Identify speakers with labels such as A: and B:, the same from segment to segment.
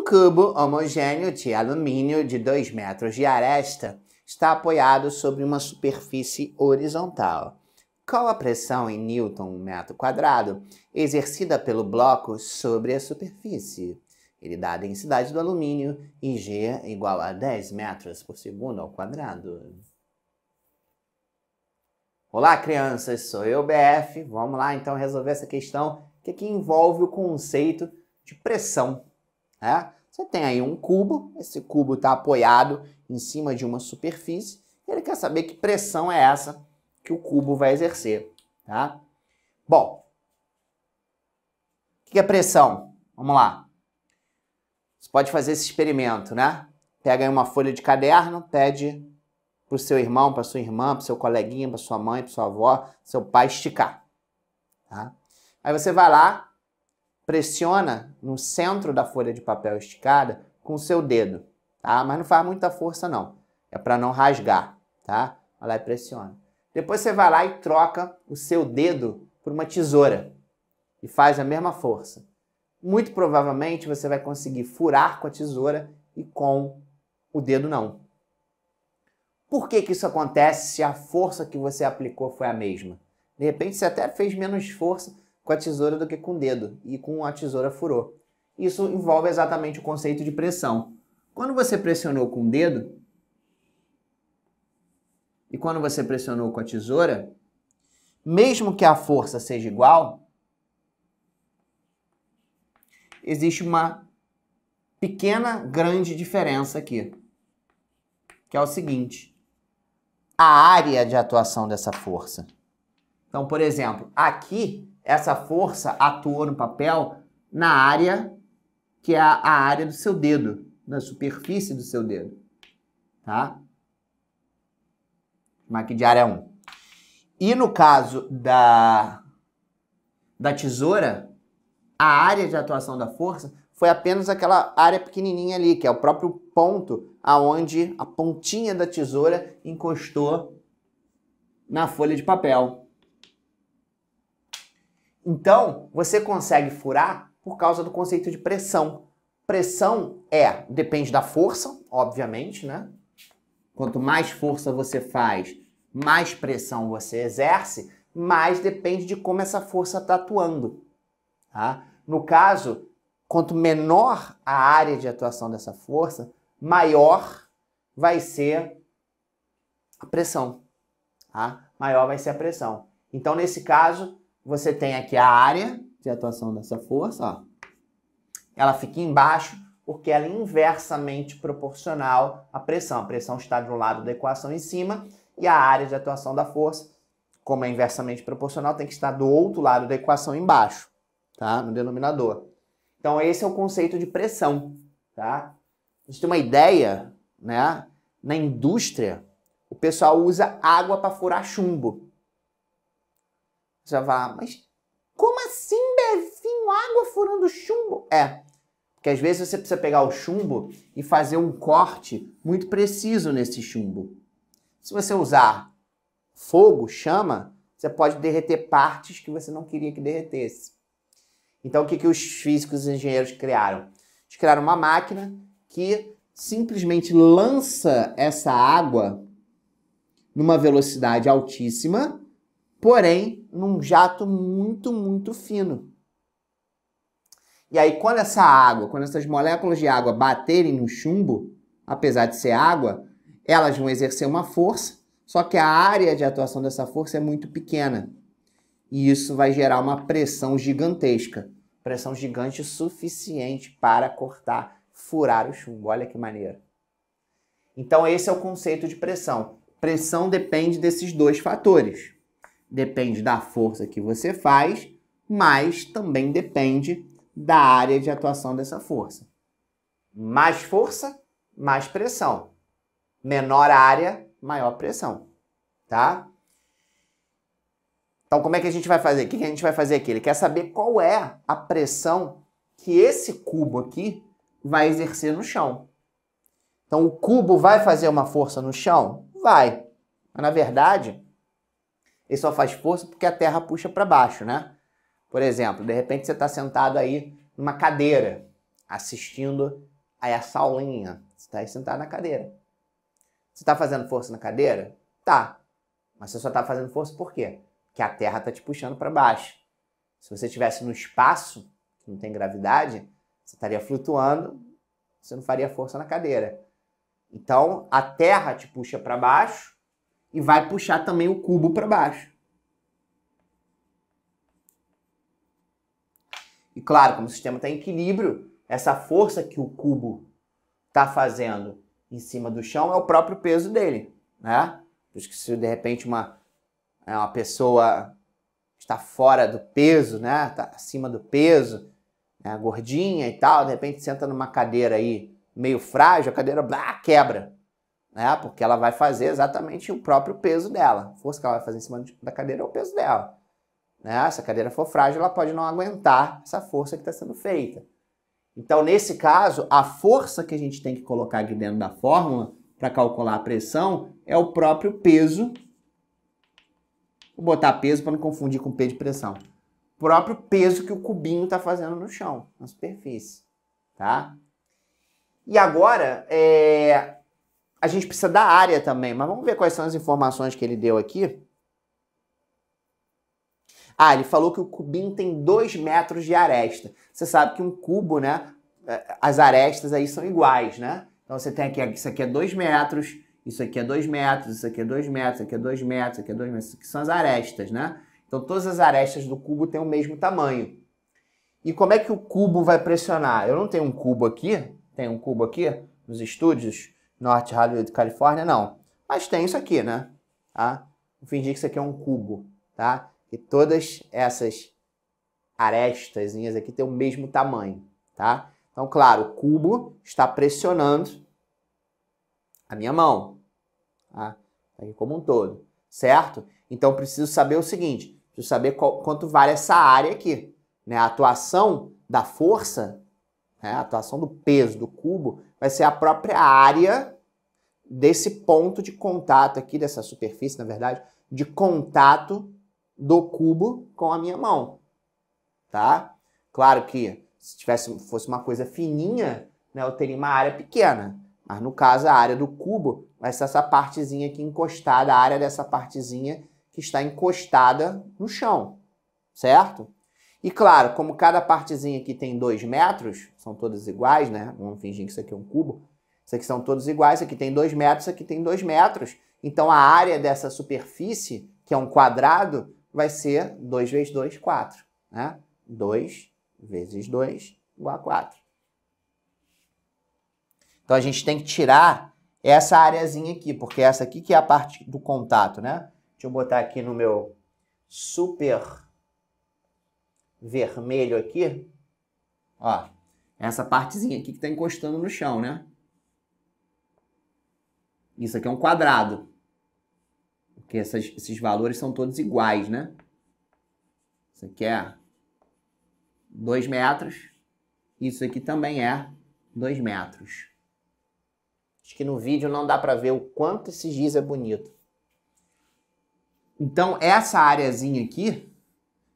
A: cubo homogêneo de alumínio de 2 metros de aresta está apoiado sobre uma superfície horizontal. Qual a pressão em Newton metro quadrado exercida pelo bloco sobre a superfície? Ele dá a densidade do alumínio, IG igual a 10 metros por segundo ao quadrado. Olá, crianças, sou eu, BF. Vamos lá, então, resolver essa questão que aqui envolve o conceito de pressão. Você tem aí um cubo, esse cubo está apoiado em cima de uma superfície, e ele quer saber que pressão é essa que o cubo vai exercer, tá? Bom, o que é pressão? Vamos lá. Você pode fazer esse experimento, né? Pega aí uma folha de caderno, pede para o seu irmão, para sua irmã, para o seu coleguinha, para sua mãe, para sua avó, seu pai esticar, tá? Aí você vai lá, pressiona no centro da folha de papel esticada com o seu dedo, tá? Mas não faz muita força não, é para não rasgar, tá? Vai lá e pressiona. Depois você vai lá e troca o seu dedo por uma tesoura e faz a mesma força. Muito provavelmente você vai conseguir furar com a tesoura e com o dedo não. Por que que isso acontece se a força que você aplicou foi a mesma? De repente você até fez menos força com a tesoura do que com o dedo, e com a tesoura furou. Isso envolve exatamente o conceito de pressão. Quando você pressionou com o dedo, e quando você pressionou com a tesoura, mesmo que a força seja igual, existe uma pequena, grande diferença aqui, que é o seguinte: a área de atuação dessa força. Então, por exemplo, aqui, essa força atuou no papel na área que é a área do seu dedo, na superfície do seu dedo, tá? Vamos aqui de área 1. E no caso da tesoura, a área de atuação da força foi apenas aquela área pequenininha ali, que é o próprio ponto aonde a pontinha da tesoura encostou na folha de papel. Então, você consegue furar por causa do conceito de pressão. Pressão depende da força, obviamente, né? Quanto mais força você faz, mais pressão você exerce, mas depende de como essa força está atuando, tá? No caso, quanto menor a área de atuação dessa força, maior vai ser a pressão, tá? Maior vai ser a pressão. Então, nesse caso, você tem aqui a área de atuação dessa força, ó. Ela fica embaixo porque ela é inversamente proporcional à pressão. A pressão está do lado da equação em cima e a área de atuação da força, como é inversamente proporcional, tem que estar do outro lado da equação embaixo, tá? No denominador. Então esse é o conceito de pressão, tá? A gente tem uma ideia, né? Na indústria, o pessoal usa água para furar chumbo. Você vai falar, mas como assim, Bevinho? Água furando chumbo? Porque às vezes você precisa pegar o chumbo e fazer um corte muito preciso nesse chumbo. Se você usar fogo, chama, você pode derreter partes que você não queria que derretesse. Então o que os físicos e engenheiros criaram? Eles criaram uma máquina que simplesmente lança essa água numa velocidade altíssima, porém num jato muito, muito fino. E aí quando essas moléculas de água baterem no chumbo, apesar de ser água, elas vão exercer uma força, só que a área de atuação dessa força é muito pequena. E isso vai gerar uma pressão gigantesca. Pressão gigante suficiente para cortar, furar o chumbo. Olha que maneiro. Então esse é o conceito de pressão. Pressão depende desses dois fatores. Depende da força que você faz, mas também depende da área de atuação dessa força. Mais força, mais pressão. Menor área, maior pressão, tá? Então, como é que a gente vai fazer? O que a gente vai fazer aqui? Ele quer saber qual é a pressão que esse cubo aqui vai exercer no chão. Então, o cubo vai fazer uma força no chão? Vai. Mas, na verdade, ele só faz força porque a terra puxa para baixo, né? Por exemplo, de repente você está sentado aí numa cadeira, assistindo Aí a saulinha, você está aí sentado na cadeira. Você está fazendo força na cadeira? Tá. Mas você só está fazendo força por quê? Porque a Terra está te puxando para baixo. Se você estivesse no espaço, que não tem gravidade, você estaria flutuando, você não faria força na cadeira. Então, a Terra te puxa para baixo e vai puxar também o cubo para baixo. E claro, como o sistema está em equilíbrio, essa força que o cubo está fazendo em cima do chão é o próprio peso dele, né? Por isso que se de repente uma pessoa está fora do peso, né? Está acima do peso, né? Gordinha e tal, de repente senta numa cadeira aí meio frágil, a cadeira quebra, né? Porque ela vai fazer exatamente o próprio peso dela. A força que ela vai fazer em cima da cadeira é o peso dela. Né? Se a cadeira for frágil, ela pode não aguentar essa força que está sendo feita. Então, nesse caso, a força que a gente tem que colocar aqui dentro da fórmula para calcular a pressão é o próprio peso. Vou botar peso para não confundir com P de pressão. O próprio peso que o cubinho está fazendo no chão, na superfície. Tá? E agora, a gente precisa da área também, mas vamos ver quais são as informações que ele deu aqui. Ele falou que o cubinho tem 2 metros de aresta. Você sabe que um cubo, né? As arestas aí são iguais, né? Então você tem aqui, isso aqui é 2 metros, isso aqui é 2 metros, isso aqui é 2 metros, isso aqui é 2 metros, isso aqui é 2 metros. Isso aqui são as arestas, né? Então todas as arestas do cubo têm o mesmo tamanho. E como é que o cubo vai pressionar? Eu não tenho um cubo aqui, tem um cubo aqui nos estúdios North Hollywood, Califórnia, não. Mas tem isso aqui, né? Tá? Vou fingir que isso aqui é um cubo, tá? E todas essas arestazinhas aqui têm o mesmo tamanho, tá? Então, claro, o cubo está pressionando a minha mão, tá? Aqui como um todo, certo? Então, preciso saber o seguinte, preciso saber quanto vale essa área aqui, né? A atuação da força, né? A atuação do peso do cubo vai ser a própria área desse ponto de contato aqui, dessa superfície, na verdade, de contato do cubo com a minha mão, tá? Claro que se fosse uma coisa fininha, né, eu teria uma área pequena, mas no caso a área do cubo vai ser essa partezinha aqui encostada, a área dessa partezinha que está encostada no chão, certo? E claro, como cada partezinha aqui tem 2 metros, são todas iguais, né? Vamos fingir que isso aqui é um cubo. Isso aqui são todos iguais, isso aqui tem 2 metros, isso aqui tem 2 metros. Então a área dessa superfície, que é um quadrado, vai ser 2 vezes 2, 4. Né? 2 vezes 2 igual a 4. Então a gente tem que tirar essa areazinha aqui, porque essa aqui que é a parte do contato, né? Deixa eu botar aqui no meu super vermelho aqui. Ó, essa partezinha aqui que está encostando no chão, né? Isso aqui é um quadrado. Porque esses valores são todos iguais, né? Isso aqui é 2 metros. Isso aqui também é 2 metros. Acho que no vídeo não dá para ver o quanto esse giz é bonito. Então, essa areazinha aqui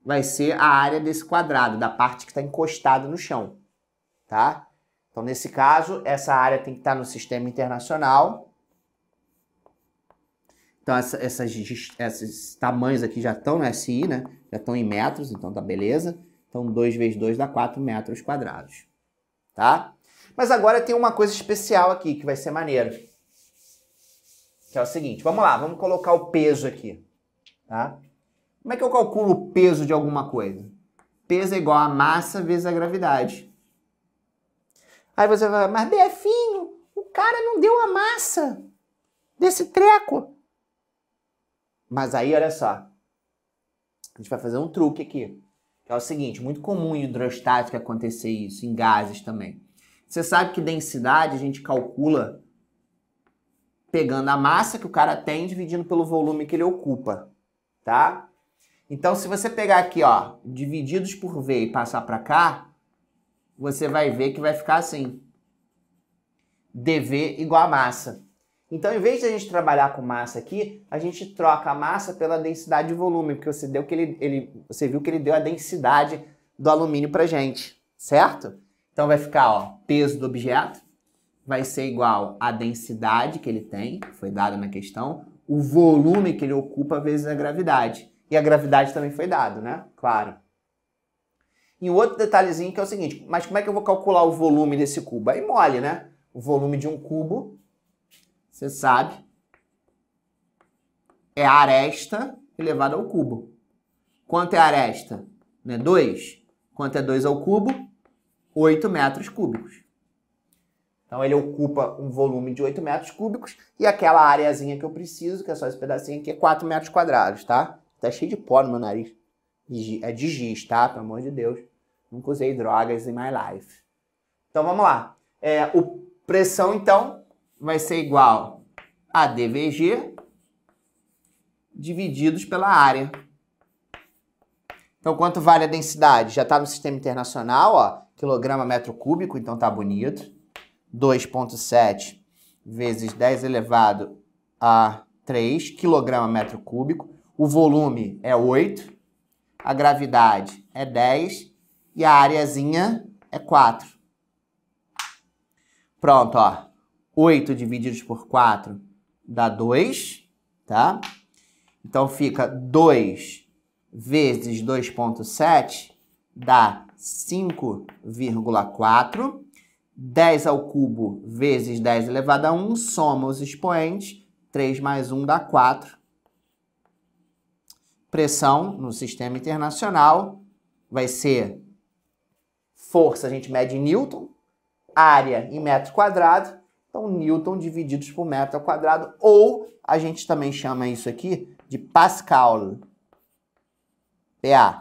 A: vai ser a área desse quadrado, da parte que está encostada no chão. Tá? Então, nesse caso, essa área tem que estar no sistema internacional. Então, esses tamanhos aqui já estão no SI, né? Já estão em metros, então tá beleza. Então, 2 vezes 2 dá 4 metros quadrados. Tá? Mas agora tem uma coisa especial aqui, que vai ser maneiro. Que é o seguinte, vamos lá, vamos colocar o peso aqui. Tá? Como é que eu calculo o peso de alguma coisa? Peso é igual a massa vezes a gravidade. Aí você vai, mas Befinho, o cara não deu a massa desse treco. Mas aí, olha só, a gente vai fazer um truque aqui, que é o seguinte, muito comum em hidrostática acontecer isso, em gases também. Você sabe que densidade a gente calcula pegando a massa que o cara tem dividindo pelo volume que ele ocupa, tá? Então, se você pegar aqui, ó, divididos por V e passar para cá, você vai ver que vai ficar assim, dV igual a massa. Então, em vez de a gente trabalhar com massa aqui, a gente troca a massa pela densidade de volume, porque você viu que ele deu a densidade do alumínio pra gente, certo? Então vai ficar, ó, peso do objeto vai ser igual à densidade que ele tem, que foi dada na questão, o volume que ele ocupa vezes a gravidade. E a gravidade também foi dado, né? Claro. E um outro detalhezinho que é o seguinte, mas como é que eu vou calcular o volume desse cubo? Aí mole, né? O volume de um cubo, você sabe, é a aresta elevada ao cubo. Quanto é a aresta? 2. Quanto é 2 ao cubo? 8 metros cúbicos. Então ele ocupa um volume de 8 metros cúbicos e aquela areazinha que eu preciso, que é só esse pedacinho aqui, é 4 metros quadrados, tá? Tá cheio de pó no meu nariz. É de giz, tá? Pelo amor de Deus. Nunca usei drogas in my life. Então vamos lá. O pressão, então, vai ser igual a dVg divididos pela área. Então, quanto vale a densidade? Já está no sistema internacional, ó, quilograma metro cúbico, então tá bonito. 2,7 vezes 10 elevado a 3 quilograma metro cúbico. O volume é 8, a gravidade é 10 e a areazinha é 4. Pronto, ó. 8 divididos por 4 dá 2, tá? Então fica 2 vezes 2,7 dá 5,4. 10 ao cubo vezes 10 elevado a 1, soma os expoentes, 3 mais 1 dá 4. Pressão no sistema internacional vai ser força, a gente mede em Newton, área em metro quadrado, então Newton divididos por metro ao quadrado, ou a gente também chama isso aqui de Pascal. PA,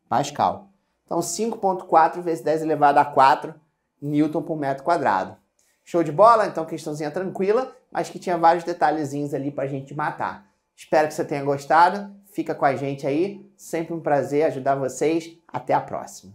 A: Pascal. Então 5,4 vezes 10 elevado a 4 Newton por metro quadrado. Show de bola? Então questãozinha tranquila, mas que tinha vários detalhezinhos ali pra gente matar. Espero que você tenha gostado. Fica com a gente aí. Sempre um prazer ajudar vocês. Até a próxima.